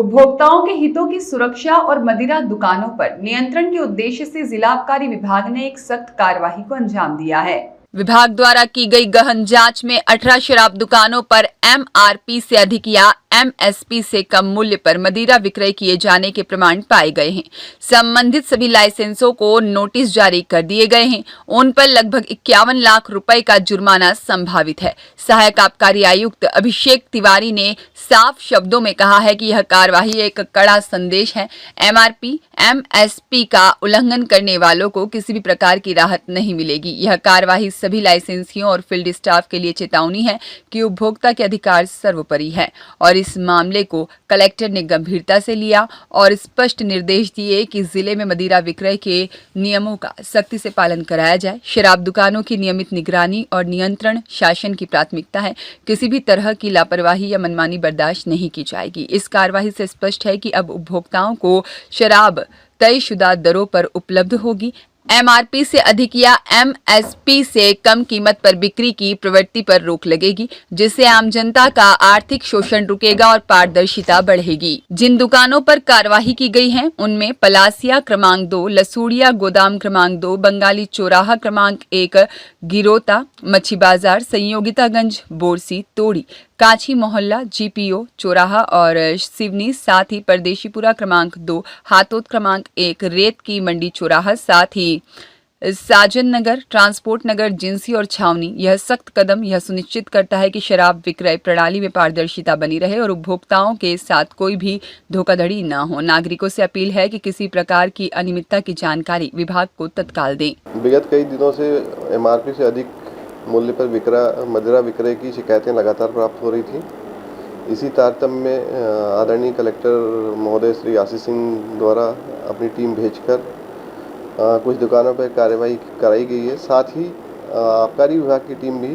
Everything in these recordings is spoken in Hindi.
उपभोक्ताओं के हितों की सुरक्षा और मदिरा दुकानों पर नियंत्रण के उद्देश्य से जिला आबकारी विभाग ने एक सख्त कार्रवाई को अंजाम दिया है। विभाग द्वारा की गई गहन जांच में 18 शराब दुकानों पर एमआरपी से अधिक या एमएसपी से कम मूल्य पर मदिरा विक्रय किए जाने के प्रमाण पाए गए हैं। संबंधित सभी लाइसेंसों को नोटिस जारी कर दिए गए हैं। उन पर लगभग 51 लाख रुपए का जुर्माना संभावित है। सहायक आबकारी आयुक्त अभिषेक तिवारी ने साफ शब्दों में कहा है कि यह कार्यवाही एक कड़ा संदेश है। एमआरपी एमएसपी का उल्लंघन करने वालों को किसी भी प्रकार की राहत नहीं मिलेगी। यह कार्यवाही सभी लाइसेंसियों और फील्ड स्टाफ के लिए चेतावनी है कि उपभोक्ता के अधिकार सर्वोपरि है और इस मामले को कलेक्टर ने गंभीरता से लिया और स्पष्ट निर्देश दिए कि जिले में मदिरा विक्रय के नियमों का सख्ती से पालन कराया जाए। शराब दुकानों की नियमित निगरानी और नियंत्रण शासन की प्राथमिकता है। किसी भी तरह की लापरवाही या मनमानी बर्दाश्त नहीं की जाएगी। इस कार्यवाही से स्पष्ट है कि अब उपभोक्ताओं को शराब तयशुदा दरों पर उपलब्ध होगी। एमआरपी से अधिक या एमएसपी से कम कीमत पर बिक्री की प्रवृत्ति पर रोक लगेगी, जिससे आम जनता का आर्थिक शोषण रुकेगा और पारदर्शिता बढ़ेगी। जिन दुकानों पर कार्यवाही की गई है उनमें पलासिया क्रमांक 2, लसूड़िया गोदाम क्रमांक 2, बंगाली चौराहा क्रमांक 1, गिरोता, मच्छी बाजार, संयोगितागंज, बोरसी, तोड़ी, काछी मोहल्ला, जीपीओ चौराहा और सिवनी, साथ ही परदेशीपुरा क्रमांक 2, हातोद क्रमांक 1, रेत की मंडी चौराहा, साथ ही साजन नगर, ट्रांसपोर्ट नगर, जिंसी और छावनी। यह सख्त कदम यह सुनिश्चित करता है कि शराब विक्रय प्रणाली में पारदर्शिता बनी रहे और उपभोक्ताओं के साथ कोई भी धोखाधड़ी न हो। नागरिकों से अपील है कि किसी प्रकार की अनियमितता की जानकारी विभाग को तत्काल दें। विगत कई दिनों से एमआरपी से अधिक मूल्य पर मदिरा विक्रय की शिकायतें लगातार प्राप्त हो रही थी। इसी तारतम्य में आदरणीय कलेक्टर महोदय श्री आशीष सिंह द्वारा अपनी टीम भेजकर कुछ दुकानों पर कार्रवाई कराई गई है। साथ ही आबकारी विभाग की टीम भी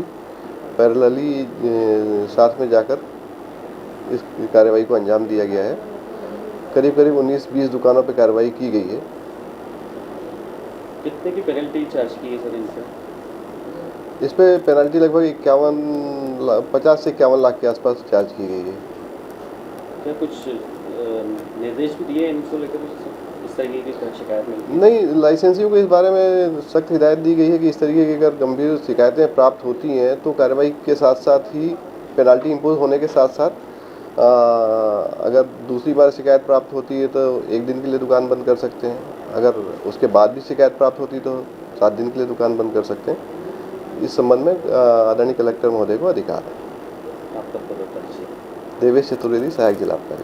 पैरेलली साथ में जाकर इस कार्रवाई को अंजाम दिया गया है। करीब करीब 19-20 दुकानों पर कार्रवाई की गई है। कितने की पेनल्टी चार्ज की है सर इनसे? इस पे पेनल्टी लगभग 50 से 51 लाख के आसपास चार्ज की गई है। क्या कुछ निर्देश भी दिए इनको लेकर इस तरीके की शिकायत मिलती? नहीं, लाइसेंसियों को इस बारे में सख्त हिदायत दी गई है कि इस तरीके की अगर गंभीर शिकायतें प्राप्त होती हैं तो कार्रवाई के साथ साथ ही पेनल्टी इम्पोज होने के साथ साथ अगर दूसरी बार शिकायत प्राप्त होती है तो 1 दिन के लिए दुकान बंद कर सकते हैं। अगर उसके बाद भी शिकायत प्राप्त होती है तो 7 दिन के लिए दुकान बंद कर सकते हैं। इस संबंध में आदरणीय कलेक्टर महोदय को अधिकार है। आपका पद? देवेश चतुर्वेदी, सहायक जिला आबकारी।